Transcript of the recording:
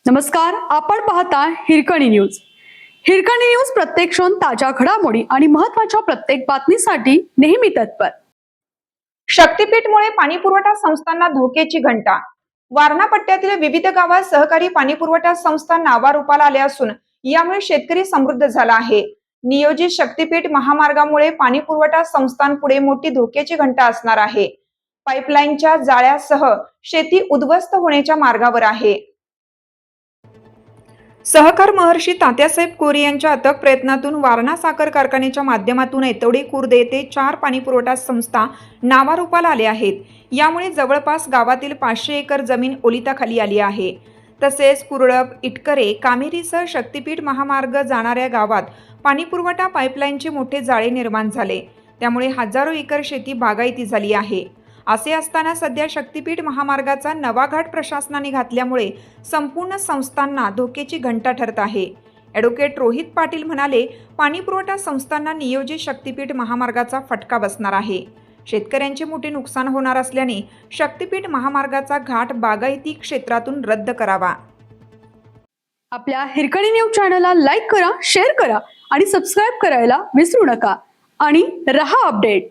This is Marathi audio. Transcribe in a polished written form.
नमस्कार, आपण पाहता हिरकणी न्यूज. हिरकणी न्यूज प्रत्येक क्षण ताज्या घडामोडी आणि महत्त्वाच्या प्रत्येक बातमीसाठी नेहमी तत्पर. शक्तीपीठमुळे पाणीपुरवठा संस्थांना धोक्याची घंटा. वारणा पट्ट्यातील विविध गावात सहकारी पाणीपुरवठा संस्था नावारूपाला आल्या असून यामुळे शेतकरी समृद्ध झाला आहे. नियोजित शक्तीपीठ महामार्गामुळे पाणीपुरवठा संस्थांपुढे मोठी धोक्याची घंटा असणार आहे. पाईपलाईनच्या जाळ्यासह शेती उद्ध्वस्त होण्याच्या मार्गावर आहे. सहकार महर्षी तात्यासाहेब कोरे यांच्या अथक प्रयत्नातून वारणा साखर कारखान्याच्या माध्यमातून ऐतवडे खुर्द येथे 4 पाणीपुरवठा संस्था नावारूपाला आल्या आहेत. यामुळे जवळपास गावातील 500 एकर जमीन ओलिताखाली आली आहे. तसेच कुरळप, इटकरे, कामेरीसह शक्तीपीठ महामार्ग जाणाऱ्या गावात पाणीपुरवठा पाईपलाईनचे मोठे जाळे निर्माण झाले. त्यामुळे हजारो एकर शेती बागायती झाली आहे. असे असताना सध्या शक्तीपीठ महामार्गाचा नवा घाट प्रशासनाने घातल्यामुळे संपूर्ण संस्थांना धोक्याची घंटा ठरत आहे. ॲडव्होकेट रोहित पाटील म्हणाले, पाणीपुरवठा संस्थांना नियोजित शक्तीपीठ महामार्गाचा फटका बसणार आहे. शेतकऱ्यांचे मोठे नुकसान होणार असल्याने शक्तीपीठ महामार्गाचा घाट बागायती क्षेत्रातून रद्द करावा. आपल्या हिरकणी न्यूज चॅनलला लाईक करा, शेअर करा आणि सबस्क्राईब करायला विसरू नका आणि रहा अपडेट.